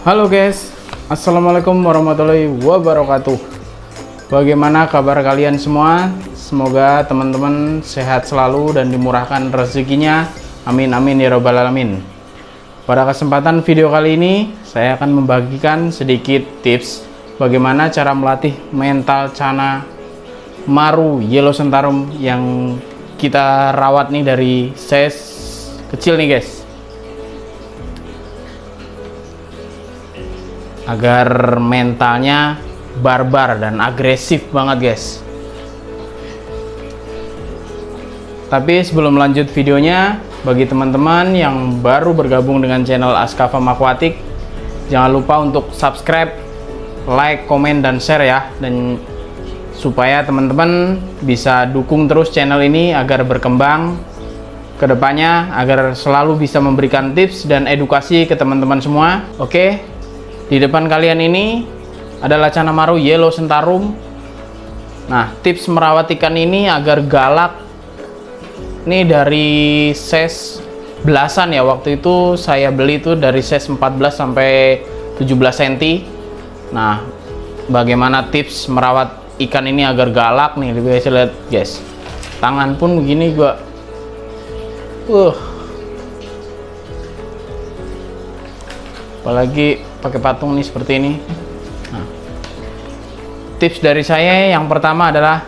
Halo guys, assalamualaikum warahmatullahi wabarakatuh. Bagaimana kabar kalian semua? Semoga teman-teman sehat selalu dan dimurahkan rezekinya. Amin amin ya robbal alamin. Pada kesempatan video kali ini saya akan membagikan sedikit tips bagaimana cara melatih mental Channa Maru Yellow Sentarum yang kita rawat nih dari size kecil nih guys, agar mentalnya barbar dan agresif banget guys. Tapi sebelum lanjut videonya, bagi teman-teman yang baru bergabung dengan channel Aska Farm Aquatic, jangan lupa untuk subscribe, like, komen, dan share ya, dan supaya teman-teman bisa dukung terus channel ini agar berkembang kedepannya, agar selalu bisa memberikan tips dan edukasi ke teman-teman semua. Oke, di depan kalian ini adalah Channa Maru Yellow Sentarum. Nah, tips merawat ikan ini agar galak ini dari size belasan ya. Waktu itu saya beli itu dari size 14 sampai 17 cm. Nah, bagaimana tips merawat ikan ini agar galak nih, bisa lihat guys, tangan pun begini gua apalagi pakai patung nih seperti ini. Nah, tips dari saya yang pertama adalah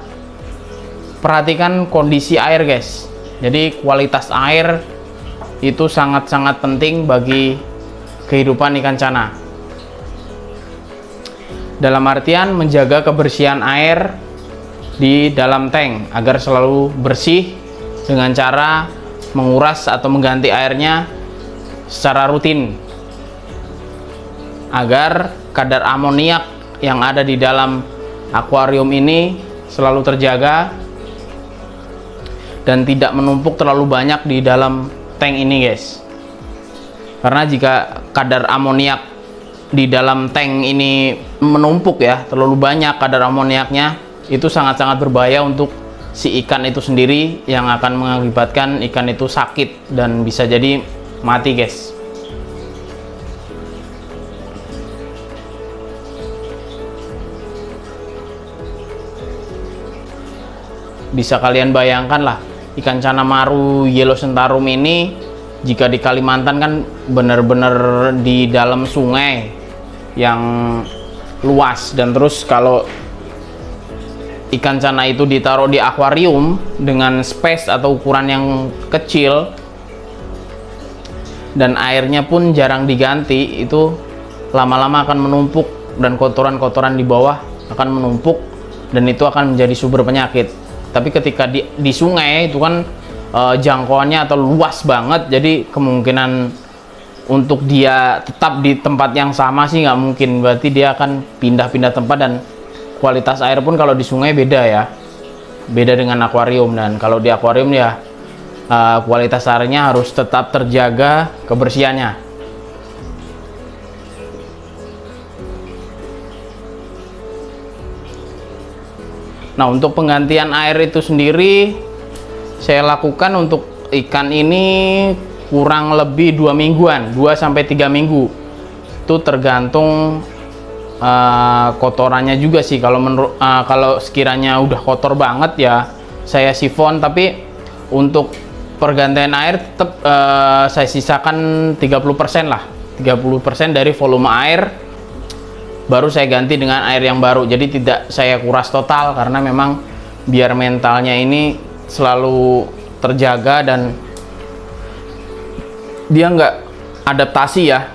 perhatikan kondisi air guys. Jadi kualitas air itu sangat-sangat penting bagi kehidupan ikan Channa. Dalam artian menjaga kebersihan air di dalam tank agar selalu bersih dengan cara menguras atau mengganti airnya secara rutin, agar kadar amoniak yang ada di dalam akuarium ini selalu terjaga dan tidak menumpuk terlalu banyak di dalam tank ini guys. Karena jika kadar amoniak di dalam tank ini menumpuk ya, terlalu banyak kadar amoniaknya, itu sangat-sangat berbahaya untuk si ikan itu sendiri, yang akan mengakibatkan ikan itu sakit dan bisa jadi mati guys. Bisa kalian bayangkan lah, ikan Channa Maru Yellow Sentarum ini jika di Kalimantan kan benar-benar di dalam sungai yang luas, dan terus kalau ikan Channa itu ditaruh di akuarium dengan space atau ukuran yang kecil dan airnya pun jarang diganti, itu lama-lama akan menumpuk dan kotoran-kotoran di bawah akan menumpuk dan itu akan menjadi sumber penyakit. Tapi ketika di sungai itu kan jangkauannya atau luas banget, jadi kemungkinan untuk dia tetap di tempat yang sama sih nggak mungkin. Berarti dia akan pindah-pindah tempat, dan kualitas air pun kalau di sungai beda ya, beda dengan akuarium. Dan kalau di akuarium ya kualitas airnya harus tetap terjaga kebersihannya. Nah, untuk penggantian air itu sendiri saya lakukan untuk ikan ini kurang lebih 2 mingguan, 2 sampai 3 minggu. Itu tergantung kotorannya juga sih. Kalau menurut kalau sekiranya udah kotor banget ya saya sifon, tapi untuk pergantian air tetap saya sisakan 30% lah, 30% dari volume air baru saya ganti dengan air yang baru. Jadi tidak saya kuras total, karena memang biar mentalnya ini selalu terjaga dan dia nggak adaptasi ya,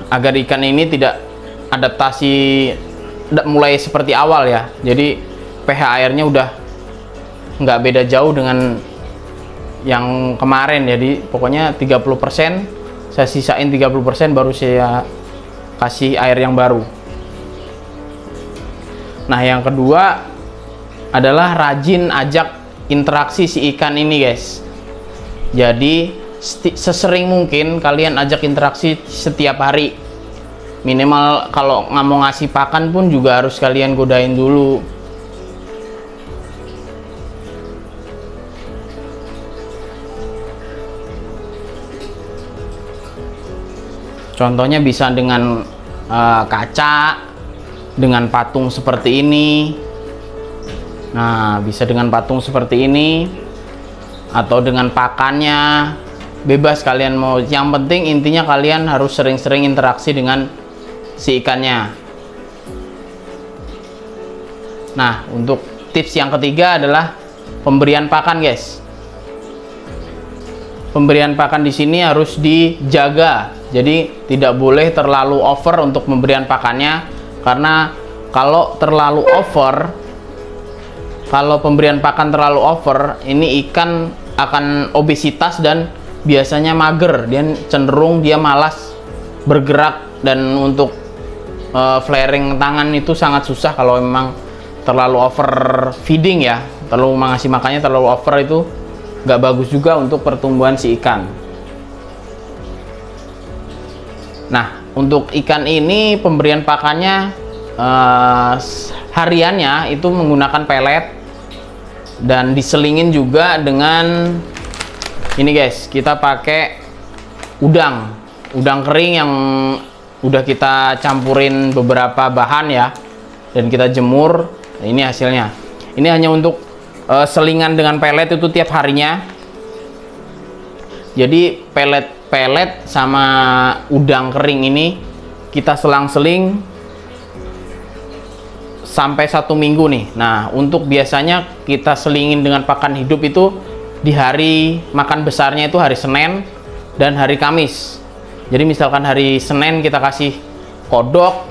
agar ikan ini tidak adaptasi mulai seperti awal ya. Jadi pH airnya udah nggak beda jauh dengan yang kemarin. Jadi pokoknya 30% saya sisain, 30% baru saya kasih air yang baru. Nah, yang kedua adalah rajin ajak interaksi si ikan ini guys. Jadi sesering mungkin kalian ajak interaksi setiap hari. Minimal kalau nggak mau ngasih pakan pun juga harus kalian godain dulu. Contohnya bisa dengan kaca dengan patung seperti ini. Nah, bisa dengan patung seperti ini atau dengan pakannya, bebas kalian mau. Yang penting intinya kalian harus sering-sering interaksi dengan si ikannya. Nah, untuk tips yang ketiga adalah pemberian pakan, guys. Pemberian pakan di sini harus dijaga. Jadi tidak boleh terlalu over untuk pemberian pakannya, karena kalau terlalu over, kalau pemberian pakan terlalu over, ini ikan akan obesitas dan biasanya mager. Dia cenderung dia malas bergerak, dan untuk flaring tangan itu sangat susah kalau memang terlalu over feeding ya. Terlalu mengasih makannya terlalu over itu nggak bagus juga untuk pertumbuhan si ikan. Nah, untuk ikan ini pemberian pakannya hariannya itu menggunakan pelet, dan diselingin juga dengan ini, guys. Kita pakai udang kering yang udah kita campurin beberapa bahan ya, dan kita jemur. Nah, ini hasilnya. Ini hanya untuk selingan dengan pelet itu tiap harinya. Jadi pelet sama udang kering ini kita selang-seling sampai 1 minggu nih. Nah, untuk biasanya kita selingin dengan pakan hidup itu di hari makan besarnya itu hari Senin dan hari Kamis. Jadi misalkan hari Senin kita kasih kodok,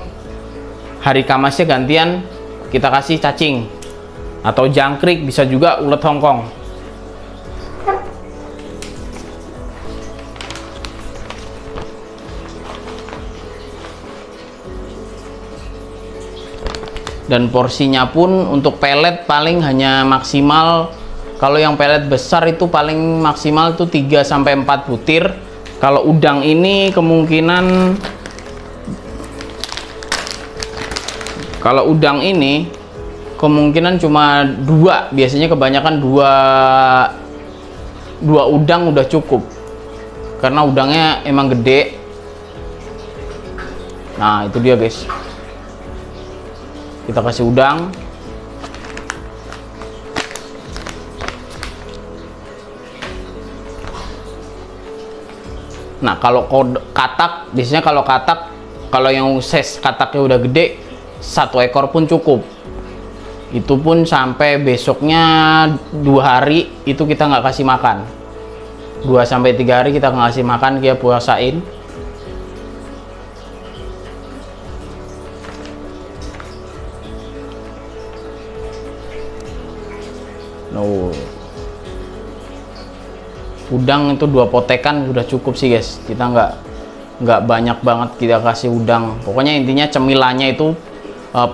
hari Kamisnya gantian kita kasih cacing atau jangkrik, bisa juga ulet Hongkong. Dan porsinya pun untuk pelet paling hanya maksimal, kalau yang pelet besar itu paling maksimal tuh 3-4 butir. Kalau udang ini kemungkinan, kalau udang ini kemungkinan cuma 2, biasanya kebanyakan 2 udang udah cukup, karena udangnya emang gede. Nah, itu dia, guys. Kita kasih udang. Nah, kalau katak, biasanya kalau katak, kalau yang size kataknya udah gede, 1 ekor pun cukup. Itu pun sampai besoknya 2 hari itu kita nggak kasih makan. 2-3 hari kita nggak kasih makan, dia puasain. Udang itu 2 potekan sudah cukup sih, guys. Kita nggak banyak banget kita kasih udang. Pokoknya intinya cemilannya itu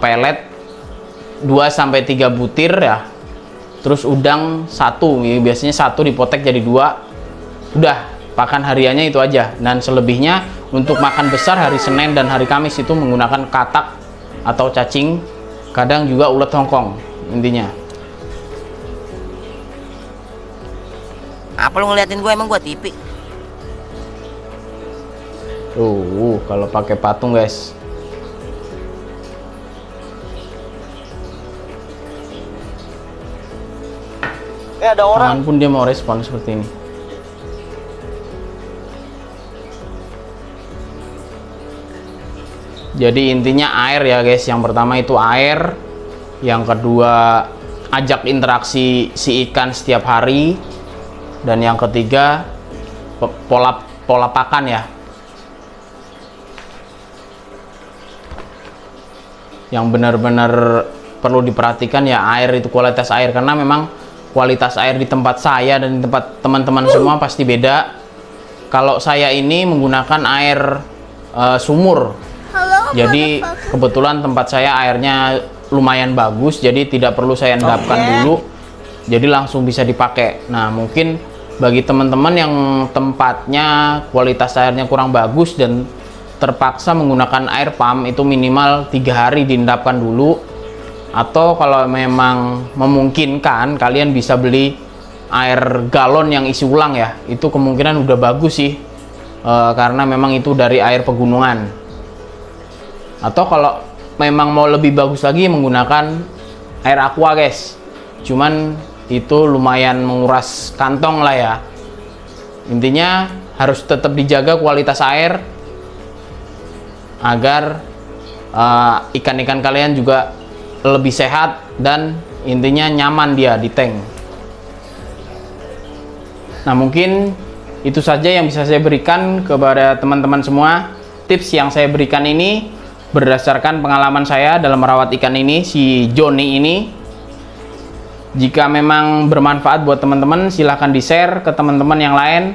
pelet 2-3 butir ya, terus udang 1, biasanya 1 dipotek jadi 2. Udah, pakan hariannya itu aja. Dan selebihnya untuk makan besar hari Senin dan hari Kamis itu menggunakan katak atau cacing, kadang juga ulet Hongkong intinya. Apa lu ngeliatin gue, emang gue tipi? Kalau pakai patung, guys. Ada orang. Tangan pun dia mau respon seperti ini. Jadi intinya air ya, guys. Yang pertama itu air, yang kedua ajak interaksi si ikan setiap hari, dan yang ketiga pola pakan ya. Yang benar-benar perlu diperhatikan ya air itu, kualitas air, karena memang kualitas air di tempat saya dan di tempat teman-teman semua pasti beda. Kalau saya ini menggunakan air sumur. Jadi kebetulan tempat saya airnya lumayan bagus, jadi tidak perlu saya endapkan dulu, jadi langsung bisa dipakai. Nah, mungkin bagi teman-teman yang tempatnya kualitas airnya kurang bagus dan terpaksa menggunakan air pump, itu minimal 3 hari diendapkan dulu. Atau kalau memang memungkinkan, kalian bisa beli air galon yang isi ulang ya. Itu kemungkinan udah bagus sih, karena memang itu dari air pegunungan. Atau kalau memang mau lebih bagus lagi menggunakan air aqua guys, cuman itu lumayan menguras kantong lah ya. Intinya harus tetap dijaga kualitas air agar ikan-ikan kalian juga lebih sehat dan intinya nyaman dia di tank. Nah, mungkin itu saja yang bisa saya berikan kepada teman-teman semua. Tips yang saya berikan ini berdasarkan pengalaman saya dalam merawat ikan ini, si Johnny ini. Jika memang bermanfaat buat teman-teman, silahkan di-share ke teman-teman yang lain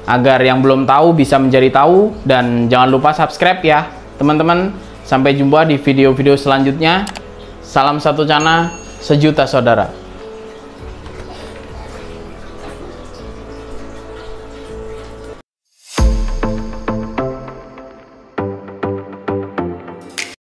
agar yang belum tahu bisa menjadi tahu. Dan jangan lupa subscribe ya teman-teman. Sampai jumpa di video-video selanjutnya. Salam satu cana, sejuta saudara.